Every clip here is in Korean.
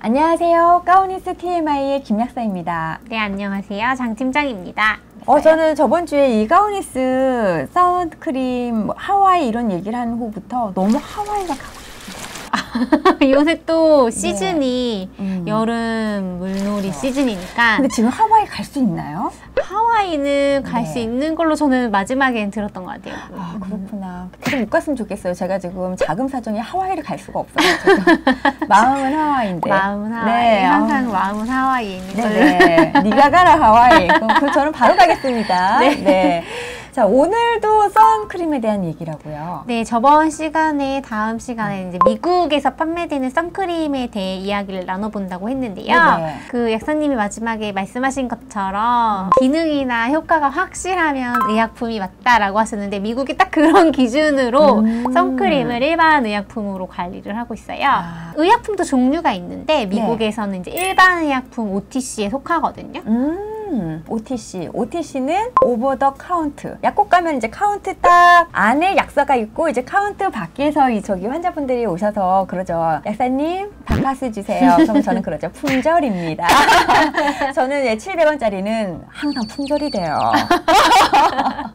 안녕하세요. 가오니스 TMI의 김약사입니다. 네, 안녕하세요. 장 팀장입니다. 저는 저번 주에 이 가오니스 선크림 하와이 이런 얘기를 한 후부터 너무 하와이가 가고 싶어요. 요새 또 시즌이 여름 물놀이 시즌이니까. 근데 지금 하와이 갈 수 있나요? 하와이는 갈 수 있는 걸로 저는 마지막엔 들었던 것 같아요. 아, 그렇구나. 그래도 못 갔으면 좋겠어요. 제가 지금 자금 사정이 하와이를 갈 수가 없어요. 마음은 하와이인데. 마음은 하와이. 네, 항상 마음은 하와이에 있는 걸로. 네, 네가 가라 하와이. 그럼 저는 바로 가겠습니다. 네. 자, 오늘도 선크림에 대한 얘기라고요. 네, 저번 시간에 다음 시간에 이제 미국에서 판매되는 선크림에 대해 이야기를 나눠본다고 했는데요. 네네. 그 약사님이 마지막에 말씀하신 것처럼 기능이나 효과가 확실하면 의약품이 맞다라고 하셨는데 미국이 딱 그런 기준으로 선크림을 일반 의약품으로 관리를 하고 있어요. 의약품도 종류가 있는데 미국에서는 이제 일반 의약품 OTC에 속하거든요. OTC. OTC는 오버 더 카운트. 약국 가면 이제 카운트 딱 안에 약사가 있고 이제 카운트 밖에서 저기 환자분들이 오셔서 그러죠. 약사님, 바카스 주세요. 그럼 저는 그러죠. 품절입니다. 저는 700원짜리는 항상 품절이 돼요.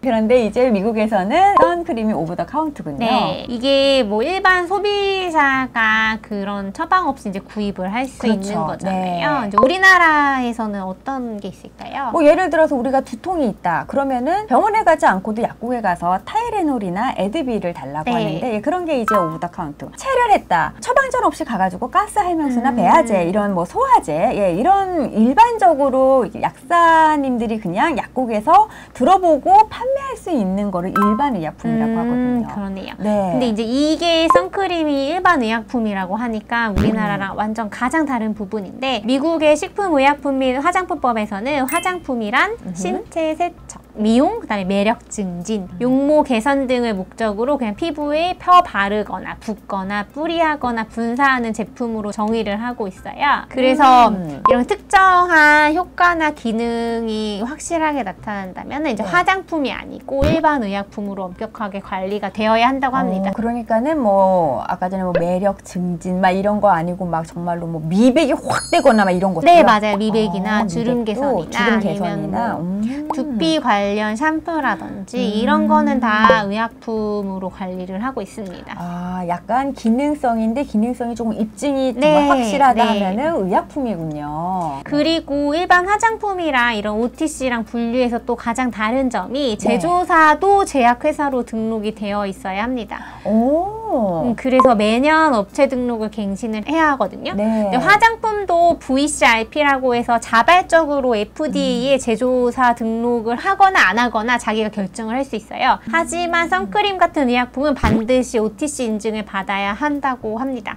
그런데 이제 미국에서는 선크림이 오버 더 카운트군요. 네. 이게 뭐 일반 소비자가 그런 처방 없이 이제 구입을 할 수 있는 거잖아요. 네. 이제 우리나라에서는 어떤 게 있을까요? 뭐 예를 들어서 우리가 두통이 있다 그러면은 병원에 가지 않고도 약국에 가서 타이레놀이나 에드빌을 달라고 하는데 그런 게 이제 오브 더 카운트. 체열했다 처방전 없이 가가지고 가스 할명수나 배아제 이런 뭐 소화제 이런 일반적으로 약사님들이 그냥 약국에서 들어보고 판매할 수 있는 거를 일반 의약품이라고 하거든요. 그러네요. 네. 근데 이제 이게 선크림이 일반 의약품이라고 하니까 우리나라랑 완전 가장 다른 부분인데 미국의 식품의약품 및 화장품법에서는 화장품이란 신체 세척, 미용, 그다음에 매력 증진, 용모 개선 등을 목적으로 그냥 피부에 펴 바르거나 붓거나 뿌리하거나 분사하는 제품으로 정의를 하고 있어요. 그래서 이런 특정한 효과나 기능이 확실하게 나타난다면 이제 화장품이 아니고 일반 의약품으로 엄격하게 관리가 되어야 한다고 합니다. 그러니까는 뭐 아까 전에 뭐 매력 증진 막 이런 거 아니고 막 정말로 뭐 미백이 확 되거나 막 이런 것들. 네, 맞아요. 미백이나 주름 개선이나 주름 개선이나 뭐 두피 관련 샴푸라든지 이런 거는 다 의약품으로 관리를 하고 있습니다. 아, 약간 기능성인데 기능성이 조금 입증이 정말 확실하다 하면은 의약품이군요. 그리고 일반 화장품이랑 이런 OTC랑 분류해서 또 가장 다른 점이 제조사도 제약회사로 등록이 되어 있어야 합니다. 그래서 매년 업체 등록을 갱신을 해야 하거든요. 근데 화장품도 VCIP라고 해서 자발적으로 FDA에 제조사 등록을 하거나 안 하거나 자기가 결정을 할 수 있어요. 하지만 선크림 같은 의약품은 반드시 OTC 인증을 받아야 한다고 합니다.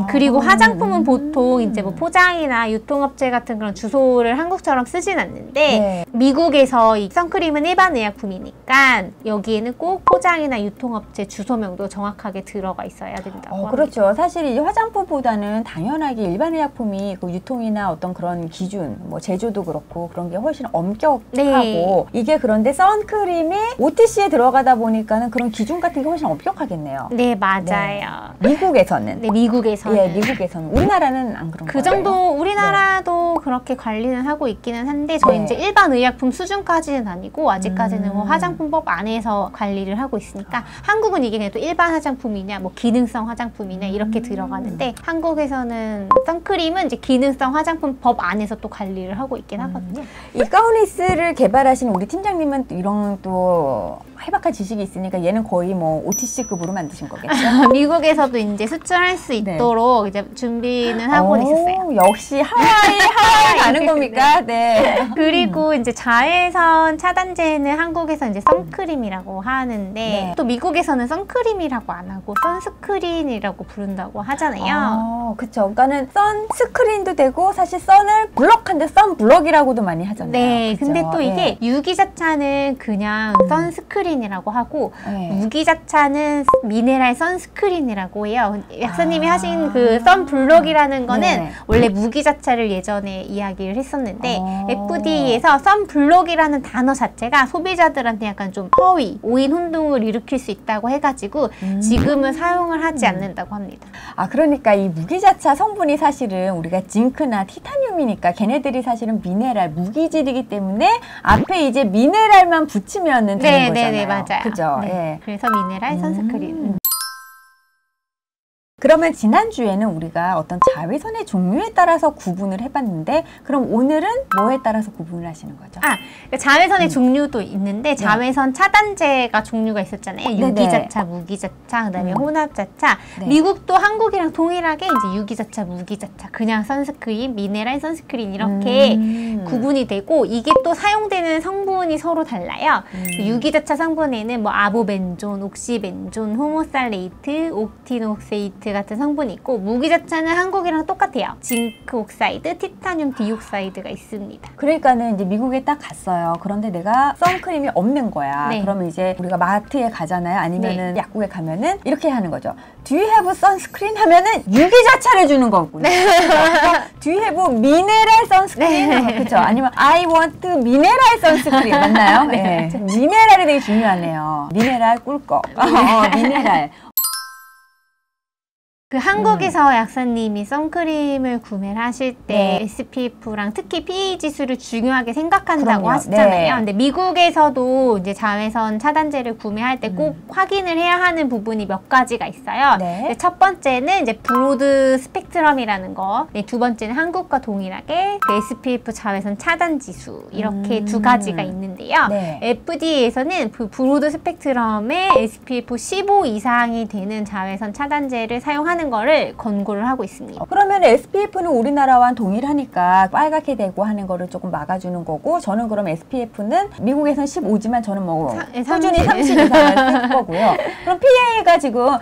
그리고 화장품은 보통 이제 뭐 포장이나 유통업체 같은 그런 주소를 한국처럼 쓰진 않는데 미국에서 이 선크림은 일반 의약품이니까 여기에는 꼭 포장이나 유통업체 주소명도 정확하게 들어가 있어야 된다고 합니다. 그렇죠. 사실 이 화장품보다는 당연하게 일반 의약품이 그 유통이나 어떤 그런 기준, 뭐 제조도 그렇고 그런 게 훨씬 엄격하고 이게 그런데 선크림이 OTC에 들어가다 보니까는 그런 기준 같은 게 훨씬 엄격하겠네요. 네, 맞아요. 미국에서는. 네, 미국에서는. 미국에서는. 우리나라는 안 그런 거예요? 정도 우리나라도 그렇게 관리는 하고 있기는 한데 저희 이제 일반 의약품 수준까지는 아니고 아직까지는 뭐 화장품법 안에서 관리를 하고 있으니까 한국은 이게 또 일반 화장품이냐 뭐 기능성 화장품이냐 이렇게 들어가는데 한국에서는 선크림은 이제 기능성 화장품법 안에서 또 관리를 하고 있긴 하거든요. 이 가오니스를 개발하신 우리 팀장님은 이런 또 해박한 지식이 있으니까 얘는 거의 뭐 OTC급으로 만드신 거겠죠? 미국에서도 이제 수출할 수 있도록 이제 준비는 하고 있었어요. 역시 하와이 가는 겁니까? 네. 그리고 이제 자외선 차단제는 한국에서 이제 선크림이라고 하는데 또 미국에서는 선크림이라고 안 하고 선스크린이라고 부른다고 하잖아요. 그쵸. 그러니까는 선스크린도 되고 사실 선을 블럭한데 선블럭이라고도 많이 하잖아요. 네. 그쵸? 근데 또 이게 유기자차는 그냥 선스크린 선스크린이라고 하고 무기자차는 미네랄 선스크린이라고 해요. 약사님이 하신 그 선블록이라는 거는 원래 무기자차를 예전에 이야기를 했었는데 FDA에서 선블록이라는 단어 자체가 소비자들한테 약간 좀 허위, 오인 혼동을 일으킬 수 있다고 해가지고 지금은 사용을 하지 않는다고 합니다. 아, 그러니까 이 무기자차 성분이 사실은 우리가 징크나 티타늄이니까 걔네들이 사실은 미네랄, 무기질이기 때문에 앞에 이제 미네랄만 붙이면은 되는 거잖아요. 네, 맞아요. 그죠? 네. 예. 그래서 미네랄 선스크린. 그러면 지난주에는 우리가 어떤 자외선의 종류에 따라서 구분을 해봤는데 그럼 오늘은 뭐에 따라서 구분을 하시는 거죠? 아, 자외선의 종류도 있는데 자외선 차단제가 종류가 있었잖아요. 유기자차, 무기자차, 그다음에 혼합자차. 미국도 한국이랑 동일하게 이제 유기자차, 무기자차, 그냥 선스크린, 미네랄 선스크린 이렇게 구분이 되고 이게 또 사용되는 성분이 서로 달라요. 유기자차 성분에는 뭐 아보벤존, 옥시벤존, 호모살레이트, 옥티노옥세이트 같은 성분이 있고 무기자차는 한국이랑 똑같아요. 징크 옥사이드, 티타늄 디옥사이드가 있습니다. 그러니까는 이제 미국에 딱 갔어요. 그런데 내가 선크림이 없는 거야. 그러면 이제 우리가 마트에 가잖아요. 아니면은 약국에 가면은 이렇게 하는 거죠. Do you have sunscreen? 하면은 유기자차를 주는 거고요. Do you have mineral sunscreen? 그렇죠. 아니면 I want mineral sunscreen 맞나요? 네. 미네랄이 되게 중요하네요. 미네랄 꿀꺽. 미네랄. 그 한국에서 약사님이 선크림을 구매를 하실 때 SPF랑 특히 PA 지수를 중요하게 생각한다고 하시잖아요. 근데 미국에서도 이제 자외선 차단제를 구매할 때 꼭 확인을 해야 하는 부분이 몇 가지가 있어요. 첫 번째는 이제 브로드 스펙트럼이라는 거. 두 번째는 한국과 동일하게 그 SPF 자외선 차단 지수 이렇게 두 가지가 있는데요. FDA에서는 그 브로드 스펙트럼에 SPF 15 이상이 되는 자외선 차단제를 사용하는 거를 권고를 하고 있습니다. 그러면 SPF는 우리나라와 동일하니까 빨갛게 되고 하는 거를 조금 막아주는 거고 저는 그럼 SPF는 미국에서는 15지만 저는 뭐 꾸준히 30 이상을 쓸 거고요. 그럼 PA가 지금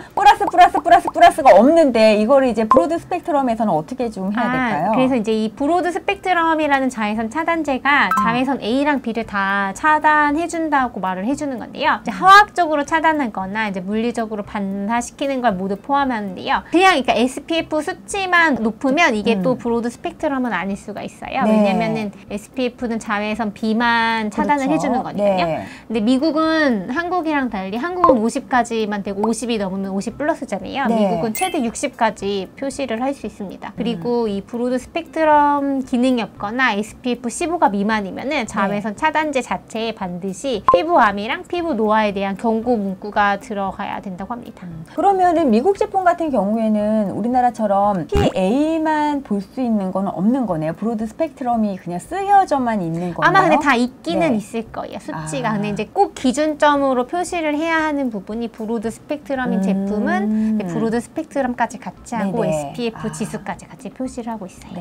플러스가 없는데 이거를 이제 브로드 스펙트럼에서는 어떻게 좀 해야 될까요? 그래서 이제 이 브로드 스펙트럼이라는 자외선 차단제가 자외선 A랑 B를 다 차단해준다고 말을 해주는 건데요. 이제 화학적으로 차단하거나 이제 물리적으로 반사시키는 걸 모두 포함하는데요. 그냥 그러니까 SPF 수치만 높으면 이게 또 브로드 스펙트럼은 아닐 수가 있어요. 왜냐면은 SPF는 자외선 B만 차단을 해주는 거니까요. 근데 미국은 한국이랑 달리 한국은 50까지만 되고 50이 넘으면 50 플러스잖아요. 미국은 최대 60까지 표시를 할 수 있습니다. 그리고 이 브로드 스펙트럼 기능이 없거나 SPF 15가 미만이면은 자외선 차단제 자체에 반드시 피부암이랑 피부 노화에 대한 경고 문구가 들어가야 된다고 합니다. 그러면은 미국 제품 같은 경우에는 우리나라처럼 PA만 볼 수 있는 건 없는 거네요. 브로드 스펙트럼이 그냥 쓰여져만 있는 거네요. 아마 근데 다 있기는 있을 거예요. 수치가. 근데 이제 꼭 기준점으로 표시를 해야 하는 부분이 브로드 스펙트럼인 제품은 브로드 스펙트럼까지 같이 하고 SPF 지수까지 같이 표시를 하고 있어요.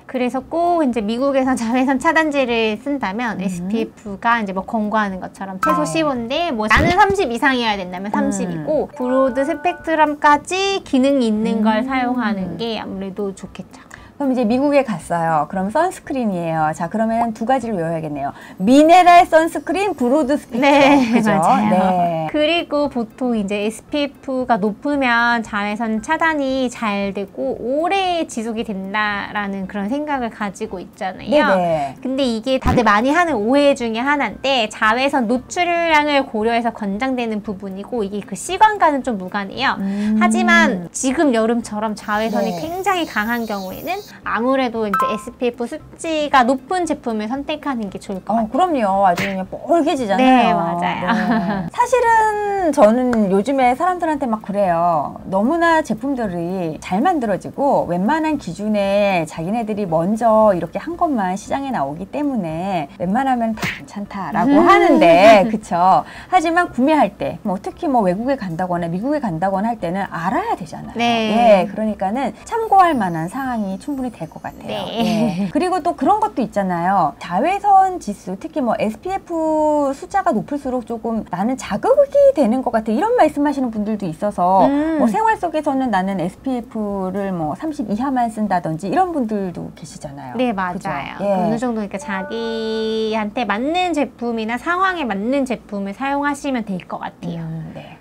그래서 꼭 이제 미국에서 자외선 차단제를 쓴다면 SPF가 이제 뭐 권고하는 것처럼 최소 15인데 뭐 나는 30 이상이어야 된다면 30이고 브로드 스펙트럼까지 기능이 있는 걸 사용하는 게 아무래도 좋겠죠. 그럼 이제 미국에 갔어요. 그럼 선스크린이에요. 자, 그러면 두 가지를 외워야겠네요. 미네랄 선스크린, 브로드 스펙트럼. 그죠? 맞아요. 그리고 보통 이제 SPF가 높으면 자외선 차단이 잘 되고 오래 지속이 된다라는 그런 생각을 가지고 있잖아요. 근데 이게 다들 많이 하는 오해 중에 하나인데 자외선 노출량을 고려해서 권장되는 부분이고 이게 그 시간과는 좀 무관해요. 하지만 지금 여름처럼 자외선이 굉장히 강한 경우에는 아무래도 이제 SPF 수치가 높은 제품을 선택하는 게 좋을 것 같아요. 그럼요. 아주 그냥 뻘개지잖아요. 네, 맞아요. 사실은 저는 요즘에 사람들한테 막 그래요. 너무나 제품들이 잘 만들어지고 웬만한 기준에 자기네들이 먼저 이렇게 한 것만 시장에 나오기 때문에 웬만하면 다 괜찮다라고 하는데 그쵸? 하지만 구매할 때 뭐 특히 뭐 외국에 간다거나 미국에 간다거나 할 때는 알아야 되잖아요. 그러니까는 참고할 만한 사항이 충분히 충분히 될 것 같아요. 네. 그리고 또 그런 것도 있잖아요. 자외선 지수, 특히 뭐 SPF 숫자가 높을수록 조금 나는 자극이 되는 것 같아. 이런 말씀하시는 분들도 있어서 뭐 생활 속에서는 나는 SPF를 뭐 30 이하만 쓴다든지 이런 분들도 계시잖아요. 네, 맞아요. 어느 정도 그러니까 자기한테 맞는 제품이나 상황에 맞는 제품을 사용하시면 될 것 같아요. 네.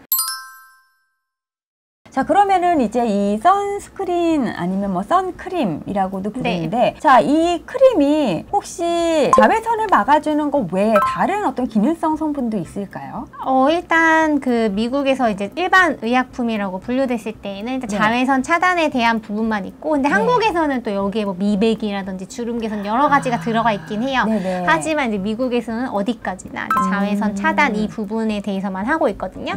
자, 그러면은 이제 이 선스크린 아니면 뭐 선크림이라고도 부르는데 네. 자, 이 크림이 혹시 자외선을 막아주는 것 외에 다른 어떤 기능성 성분도 있을까요? 일단 그 미국에서 이제 일반 의약품이라고 분류됐을 때에는 이제 자외선 차단에 대한 부분만 있고 근데 한국에서는 또 여기에 뭐 미백이라든지 주름 개선 여러 가지가 들어가 있긴 해요. 네네. 하지만 이제 미국에서는 어디까지나 이제 자외선 차단 이 부분에 대해서만 하고 있거든요.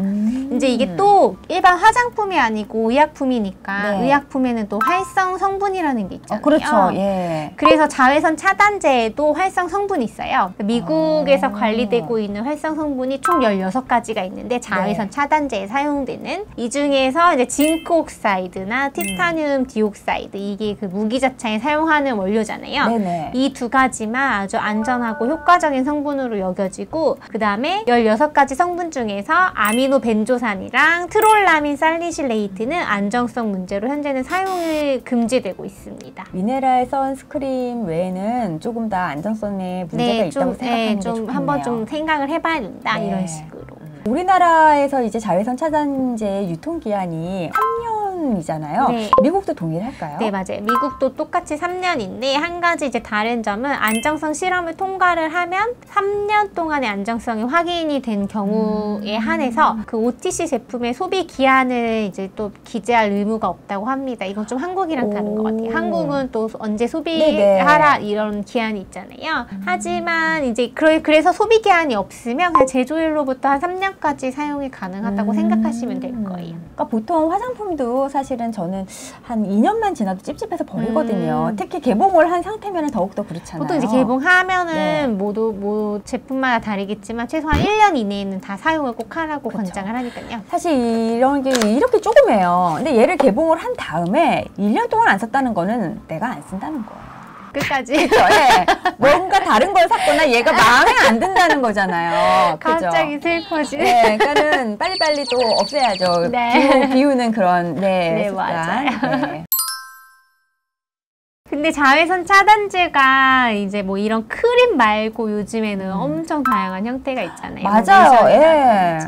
이제 이게 또 일반 화장품이 아니고 의약품이니까 의약품에는 또 활성 성분이라는 게 있잖아요. 그렇죠. 예. 그래서 자외선 차단제에도 활성 성분이 있어요. 미국에서 관리되고 있는 활성 성분이 총 16가지가 있는데 자외선 차단제에 사용되는 이 중에서 이제 징크 옥사이드나 티타늄 디옥사이드 이게 그 무기자차에 사용하는 원료잖아요. 이 두 가지만 아주 안전하고 효과적인 성분으로 여겨지고 그 다음에 16가지 성분 중에서 아미노 벤조산이랑 트롤라민 살리실레이트는 안정성 문제로 현재는 사용이 금지되고 있습니다. 미네랄 선스크림 외에는 조금 더 안정성에 문제가 있다고 생각하는 게 좋겠네요. 한번 좀 생각을 해봐야 된다 이런 식으로. 우리나라에서 이제 자외선 차단제 유통기한이 3년이잖아요. 네. 미국도 동일할까요? 네, 맞아요. 미국도 똑같이 3년인데 한 가지 이제 다른 점은 안정성 실험을 통과를 하면 3년 동안의 안정성이 확인이 된 경우에 한해서 그 OTC 제품의 소비 기한을 이제 또 기재할 의무가 없다고 합니다. 이건 좀 한국이랑 다른 것 같아요. 한국은 또 언제 소비하라 이런 기한이 있잖아요. 하지만 이제 그래서 소비 기한이 없으면 그냥 제조일로부터 한 3년까지 사용이 가능하다고 생각하시면 될 거예요. 그러니까 보통 화장품도 사실은 저는 한 2년만 지나도 찝찝해서 버리거든요. 특히 개봉을 한 상태면 더욱더 그렇잖아요. 보통 이제 개봉하면은 모두 제품마다 다르겠지만 최소한 1년 이내에는 다 사용을 꼭 하라고 권장을 하니까요. 사실 이런 게 이렇게 조그매요. 근데 얘를 개봉을 한 다음에 1년 동안 안 썼다는 거는 내가 안 쓴다는 거예요. 끝까지. 그렇죠. 예. 뭔가 다른 걸 샀거나 얘가 마음에 안 든다는 거잖아요. 그죠? 갑자기 슬퍼지. 네, 그러니까는 빨리빨리 또 없애야죠. 비우는 그런 습관. 맞아요. 네. 근데 자외선 차단제가 이제 뭐 이런 크림 말고 요즘에는 엄청 다양한 형태가 있잖아요. 맞아요. 예.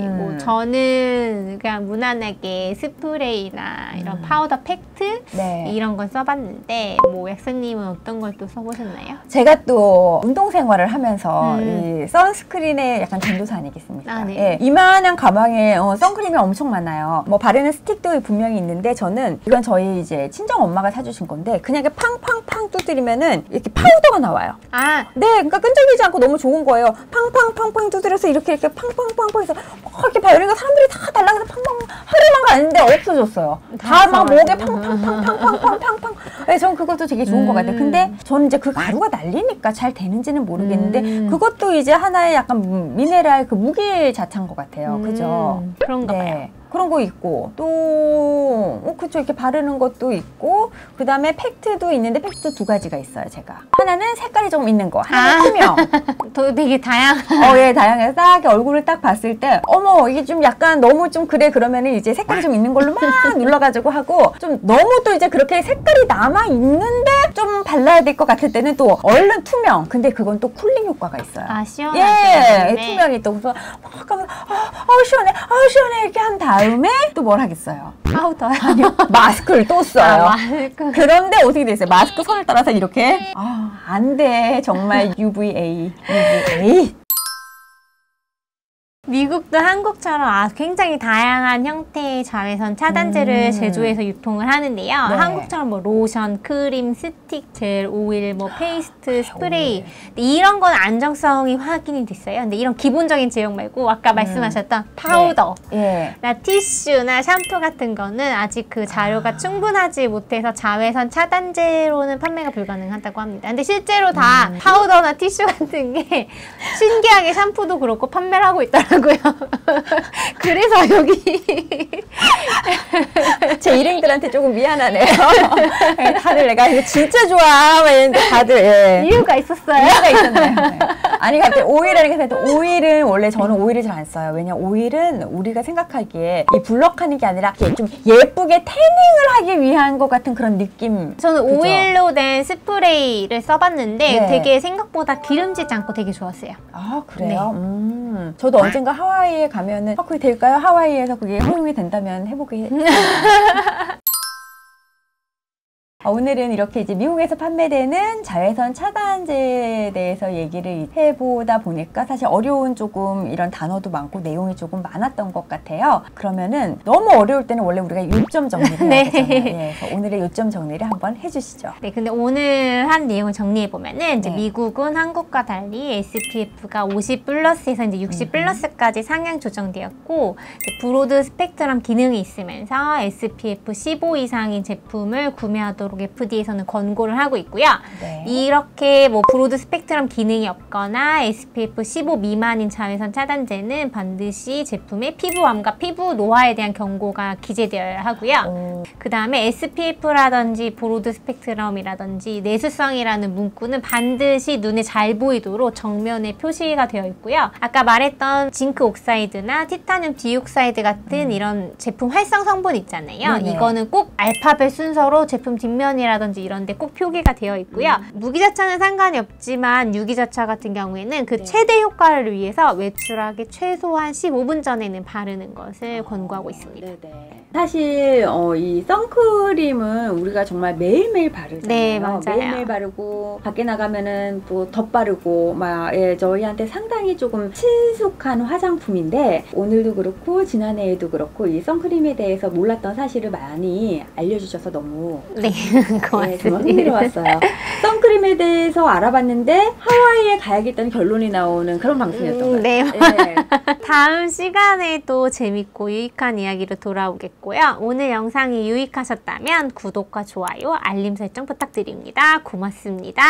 뭐 저는 그냥 무난하게 스프레이나 이런 파우더 팩트 이런 건 써봤는데 뭐 약사님은 어떤 걸 또 써보셨나요? 제가 또 운동 생활을 하면서 이 선스크린의 약간 전도사 아니겠습니까? 예. 이만한 가방에 선크림이 엄청 많아요. 뭐 바르는 스틱도 분명히 있는데 저는 이건 저희 이제 친정 엄마가 사주신 건데 그냥 이렇게 팡팡팡 두드리면은 이렇게 파우더가 나와요. 네, 그러니까 끈적이지 않고 너무 좋은 거예요. 팡팡팡팡 두드려서 이렇게 팡팡팡팡 해서 이렇게 바르니까 사람들이 다 달라서 팡팡 하루만 갔는데 없어졌어요. 다 막 목에 팡팡팡팡팡팡팡팡. 네, 전 그것도 되게 좋은 것 같아요. 근데 저는 이제 그 가루가 날리니까 잘 되는지는 모르겠는데 그것도 이제 하나의 약간 미네랄 그 무기 자체인 것 같아요. 그죠? 그런가 봐요. 그런 거 있고 또 그쵸 이렇게 바르는 것도 있고 그 다음에 팩트도 있는데 팩트 두 가지가 있어요. 제가 하나는 색깔이 좀 있는 거 하나는 투명. 또 되게 다양한. 예, 다양해서 딱 얼굴을 딱 봤을 때 어머 이게 좀 약간 너무 좀 그래 그러면은 이제 색깔이 좀 있는 걸로 막 눌러가지고 하고 좀 너무 또 이제 그렇게 색깔이 남아 있는데 좀 발라야 될 것 같을 때는 또 얼른 투명. 근데 그건 또 쿨링 효과가 있어요. 시원하게. 투명이 또 그래서 막 하면 시원해 시원해 이렇게 한 다음에 또 뭘 하겠어요? 파우더. 아니요. 마스크를 또 써요. 마스크. 그런데 어떻게 됐어요? 마스크 선을 따라서 이렇게 안 돼. 정말 UVA. 미국도 한국처럼 굉장히 다양한 형태의 자외선 차단제를 제조해서 유통을 하는데요. 한국처럼 뭐 로션, 크림, 스틱, 젤, 오일, 뭐 페이스트, 스프레이 이런 건 안정성이 확인이 됐어요. 근데 이런 기본적인 제형 말고 아까 말씀하셨던 파우더, 나 티슈나 샴푸 같은 거는 아직 그 자료가 충분하지 못해서 자외선 차단제로는 판매가 불가능하다고 합니다. 근데 실제로 다 파우더나 티슈 같은 게 신기하게 샴푸도 그렇고 판매를 하고 있더라고요. 그래서 여기 제 일행들한테 조금 미안하네요. 네, 다들 내가 이거 진짜 좋아 막 이랬는데 다들 예. 이유가 있었어요? 이유가 있었네요. 네. 아니 갑자기 오일이라는 게 생각해. 오일은 원래 저는 오일을 잘 안 써요. 왜냐 오일은 우리가 생각하기에 이 블럭하는 게 아니라 이렇게 좀 예쁘게 태닝을 하기 위한 것 같은 그런 느낌. 저는 그죠? 오일로 된 스프레이를 써봤는데 네. 되게 생각보다 기름지지 않고 되게 좋았어요. 아 그래요? 네. 저도 언젠가 하와이에 가면은 그게 될까요? 하와이에서 그게 허용이 된다면 해보게 오늘은 이렇게 이제 미국에서 판매되는 자외선 차단제에 대해서 얘기를 해보다 보니까 사실 어려운 조금 이런 단어도 많고 내용이 조금 많았던 것 같아요. 그러면은 너무 어려울 때는 원래 우리가 요점 정리를 해야 네. 되잖아요. 예, 그래서 오늘의 요점 정리를 한번 해주시죠. 네, 근데 오늘 한 내용을 정리해보면은 이제 네. 미국은 한국과 달리 SPF가 50 플러스에서 이제 60 플러스까지 상향 조정되었고 이제 브로드 스펙트럼 기능이 있으면서 SPF 15 이상인 제품을 구매하도록 FDA에서는 권고를 하고 있고요. 네. 이렇게 뭐 브로드 스펙트럼 기능이 없거나 SPF 15 미만인 자외선 차단제는 반드시 제품의 피부암과 피부 노화에 대한 경고가 기재되어야 하고요. 그 다음에 SPF라든지 브로드 스펙트럼이라든지 내수성이라는 문구는 반드시 눈에 잘 보이도록 정면에 표시가 되어 있고요. 아까 말했던 징크 옥사이드나 티타늄 디옥사이드 같은 이런 제품 활성 성분 있잖아요. 네네. 이거는 꼭 알파벳 순서로 제품 뒷면이라든지 이런 데 꼭 표기가 되어 있고요. 무기자차는 상관이 없지만 유기자차 같은 경우에는 그 최대 효과를 위해서 외출하기 최소한 15분 전에는 바르는 것을 권고하고 있습니다. 네네. 사실 이 선크림은 우리가 정말 매일매일 바르잖아요. 네, 맞아요. 매일매일 바르고 밖에 나가면은 또 덧바르고 막 저희한테 상당히 조금 친숙한 화장품인데 오늘도 그렇고 지난해에도 그렇고 이 선크림에 대해서 몰랐던 사실을 많이 알려주셔서 너무 네, 정말 고맙습니다. 흥미로웠어요. 선크림에 대해서 알아봤는데 하와이에 가야겠다는 결론이 나오는 그런 방송이었던 것 네. 같아요. 네. 다음 시간에 또 재밌고 유익한 이야기로 돌아오겠고요. 오늘 영상이 유익하셨다면 구독과 좋아요, 알림 설정 부탁드립니다. 고맙습니다.